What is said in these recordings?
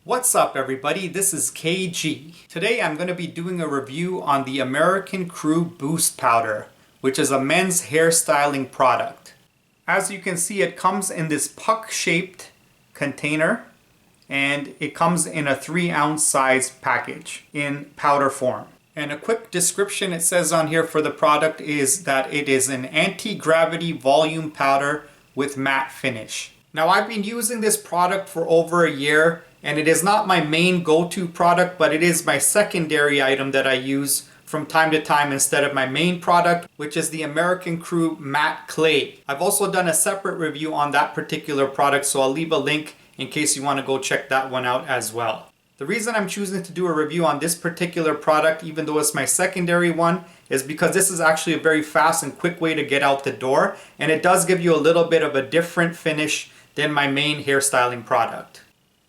What's up everybody, this is KG. Today I'm going to be doing a review on the American Crew Boost Powder, which is a men's hairstyling product. As you can see, it comes in this puck-shaped container and it comes in a 3-ounce size package in powder form. And a quick description it says on here for the product is that it is an anti-gravity volume powder with matte finish. Now I've been using this product for over a year and it is not my main go-to product, but it is my secondary item that I use from time to time instead of my main product, which is the American Crew Matte Clay. I've also done a separate review on that particular product, so I'll leave a link in case you want to go check that one out as well. The reason I'm choosing to do a review on this particular product, even though it's my secondary one, is because this is actually a very fast and quick way to get out the door, and it does give you a little bit of a different finish than my main hairstyling product.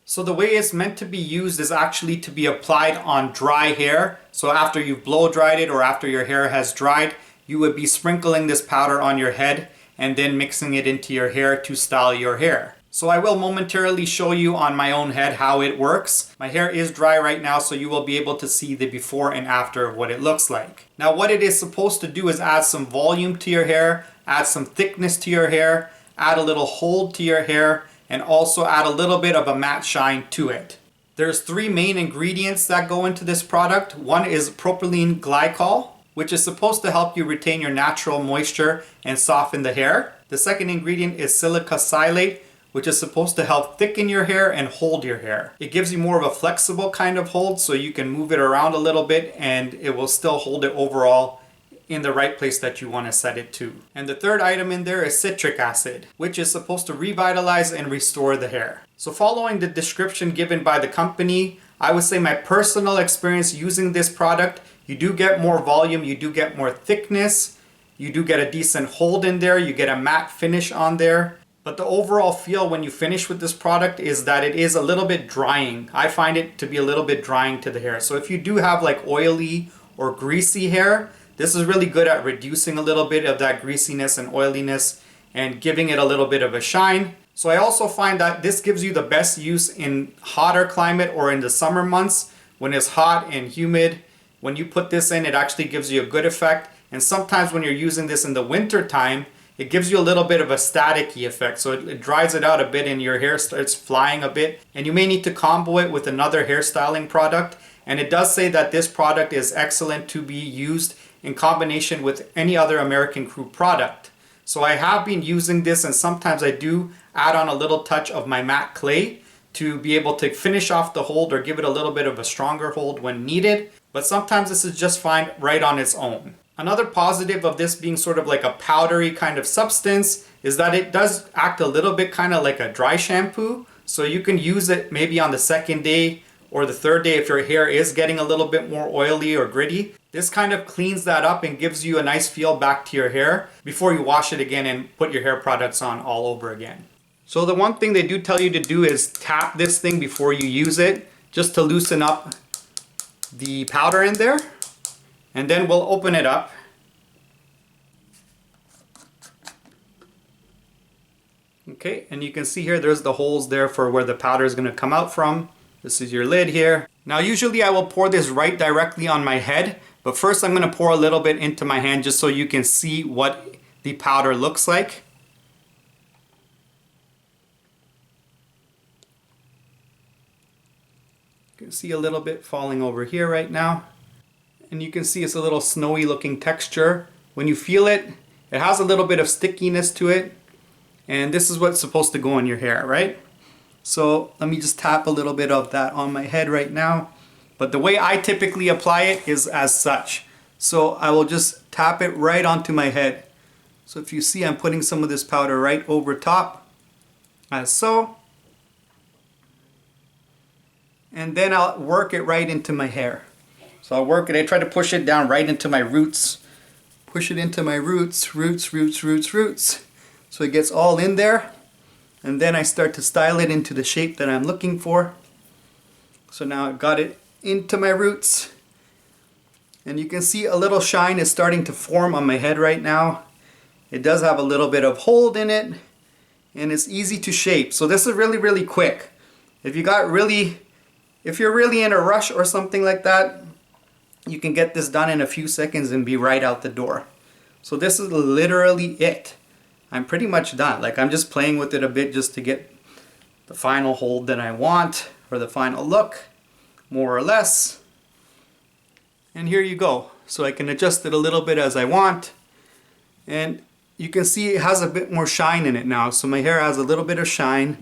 So the way it's meant to be used is actually to be applied on dry hair. So after you've blow dried it or after your hair has dried, you would be sprinkling this powder on your head and then mixing it into your hair to style your hair. So I will momentarily show you on my own head how it works. My hair is dry right now, so you will be able to see the before and after of what it looks like. Now what it is supposed to do is add some volume to your hair, add some thickness to your hair, add a little hold to your hair, and also add a little bit of a matte shine to it. There's 3 main ingredients that go into this product. One is propylene glycol, which is supposed to help you retain your natural moisture and soften the hair. The second ingredient is silica silate, which is supposed to help thicken your hair and hold your hair. It gives you more of a flexible kind of hold, so you can move it around a little bit and it will still hold it overall in the right place that you want to set it to. And the third item in there is citric acid, which is supposed to revitalize and restore the hair. So following the description given by the company, I would say my personal experience using this product, you do get more volume, you do get more thickness, you do get a decent hold in there, you get a matte finish on there. But the overall feel when you finish with this product is that it is a little bit drying. I find it to be a little bit drying to the hair. So if you do have like oily or greasy hair, this is really good at reducing a little bit of that greasiness and oiliness and giving it a little bit of a shine. So I also find that this gives you the best use in hotter climate or in the summer months when it's hot and humid. When you put this in, it actually gives you a good effect. And sometimes when you're using this in the winter time, it gives you a little bit of a staticky effect. So it dries it out a bit and your hair starts flying a bit. And you may need to combo it with another hairstyling product. And it does say that this product is excellent to be used in combination with any other American Crew product. So I have been using this, and sometimes I do add on a little touch of my matte clay to be able to finish off the hold or give it a little bit of a stronger hold when needed. But sometimes this is just fine right on its own. Another positive of this being sort of like a powdery kind of substance is that it does act a little bit kind of like a dry shampoo. So you can use it maybe on the second day or the third day if your hair is getting a little bit more oily or gritty. This kind of cleans that up and gives you a nice feel back to your hair before you wash it again and put your hair products on all over again. So the one thing they do tell you to do is tap this thing before you use it, just to loosen up the powder in there. And then we'll open it up. Okay, and you can see here there's the holes there for where the powder is going to come out from. This is your lid here. Now usually I will pour this right directly on my head, but first I'm going to pour a little bit into my hand just so you can see what the powder looks like. You can see a little bit falling over here right now. And you can see it's a little snowy looking texture. When you feel it, it has a little bit of stickiness to it. And this is what's supposed to go in your hair, right? So let me just tap a little bit of that on my head right now. But the way I typically apply it is as such. So I will just tap it right onto my head. So if you see, I'm putting some of this powder right over top, as so. And then I'll work it right into my hair. So I'll work it, I try to push it down right into my roots. Push it into my roots, roots. So it gets all in there. And then I start to style it into the shape that I'm looking for. So now I've got it into my roots. And you can see a little shine is starting to form on my head right now. It does have a little bit of hold in it. And it's easy to shape. So this is really, really quick. If you got really if you're really in a rush or something like that, you can get this done in a few seconds and be right out the door. So this is literally it. I'm pretty much done. Like, I'm just playing with it a bit just to get the final hold that I want, or the final look, more or less. And here you go. So I can adjust it a little bit as I want. And you can see it has a bit more shine in it now. So my hair has a little bit of shine.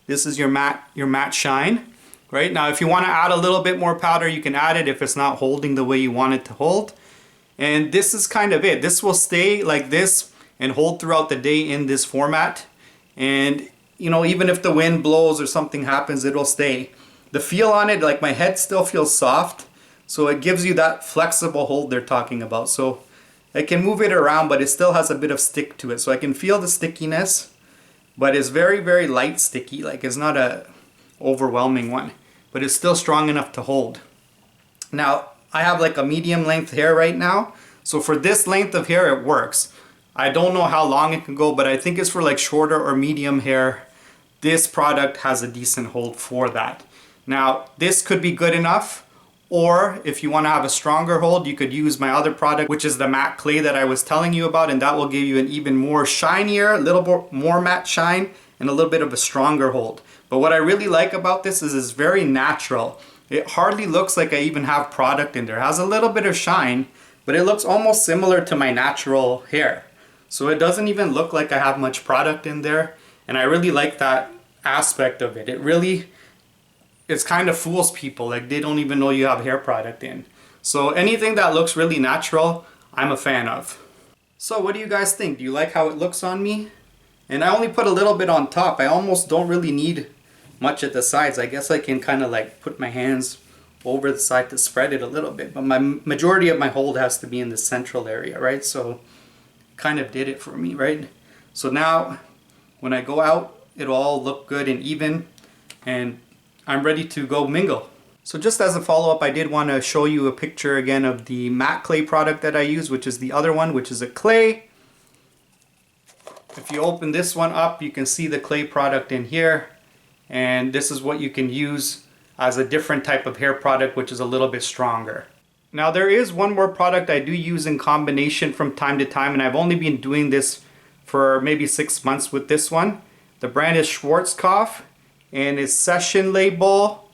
This is your matte shine. Right now, if you want to add a little bit more powder, you can add it if it's not holding the way you want it to hold. And this is kind of it. This will stay like this and hold throughout the day in this format. And you know, even if the wind blows or something happens, it'll stay. The feel on it, like my head still feels soft. So it gives you that flexible hold they're talking about. So I can move it around, but it still has a bit of stick to it. So I can feel the stickiness, but it's very, very light sticky. Like, it's not a overwhelming one, but it's still strong enough to hold. Now, I have like a medium length hair right now. So for this length of hair, it works. I don't know how long it can go, but I think it's for like shorter or medium hair. This product has a decent hold for that. Now, this could be good enough, or if you want to have a stronger hold, you could use my other product, which is the matte clay that I was telling you about, and that will give you an even more shinier, a little more matte shine, and a little bit of a stronger hold. But what I really like about this is it's very natural. It hardly looks like I even have product in there. It has a little bit of shine, but it looks almost similar to my natural hair. So it doesn't even look like I have much product in there. And I really like that aspect of it. It's kind of fools people. Like, they don't even know you have hair product in. So anything that looks really natural, I'm a fan of. So what do you guys think? Do you like how it looks on me? And I only put a little bit on top. I almost don't really need much at the sides. I guess I can kind of like put my hands over the side to spread it a little bit. But my majority of my hold has to be in the central area, right? So kind of did it for me, right? So now when I go out, it'll all look good and even, and I'm ready to go mingle. So just as a follow-up, I did want to show you a picture again of the matte clay product that I use, which is the other one, which is a clay. If you open this one up, you can see the clay product in here, and this is what you can use as a different type of hair product, which is a little bit stronger. Now, there is one more product I do use in combination from time to time, and I've only been doing this for maybe 6 months with this one. The brand is Schwarzkopf, and it's session label,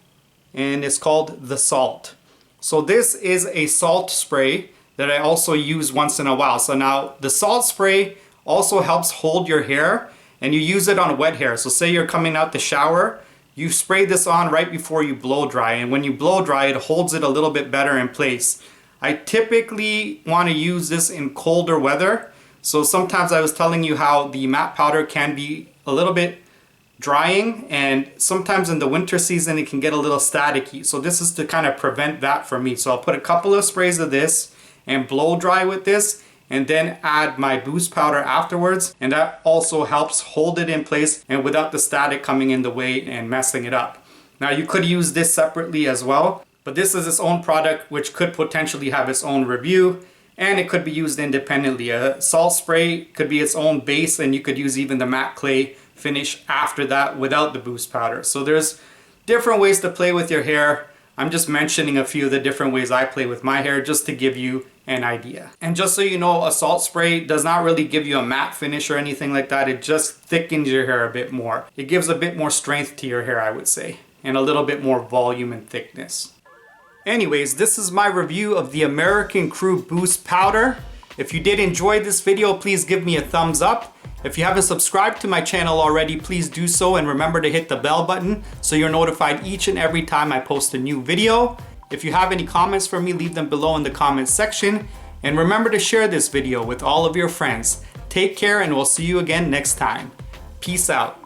and it's called The Salt. So this is a salt spray that I also use once in a while. So now the salt spray also helps hold your hair, and you use it on wet hair. So say you're coming out the shower, you spray this on right before you blow dry, and when you blow dry, it holds it a little bit better in place. I typically want to use this in colder weather. So sometimes I was telling you how the matte powder can be a little bit drying, and sometimes in the winter season it can get a little staticky. So this is to kind of prevent that for me. So I'll put a couple of sprays of this and blow dry with this, and then add my boost powder afterwards, and that also helps hold it in place and without the static coming in the way and messing it up. Now, you could use this separately as well, but this is its own product which could potentially have its own review, and it could be used independently. A salt spray could be its own base, and you could use even the matte clay finish after that without the boost powder. So there's different ways to play with your hair. I'm just mentioning a few of the different ways I play with my hair just to give you an idea. And just so you know, a salt spray does not really give you a matte finish or anything like that. It just thickens your hair a bit more. It gives a bit more strength to your hair, I would say, and a little bit more volume and thickness. Anyways, this is my review of the American Crew Boost Powder. If you did enjoy this video, please give me a thumbs up. If you haven't subscribed to my channel already, please do so, and remember to hit the bell button so you're notified each and every time I post a new video. If you have any comments for me, leave them below in the comments section. And remember to share this video with all of your friends. Take care, and we'll see you again next time. Peace out.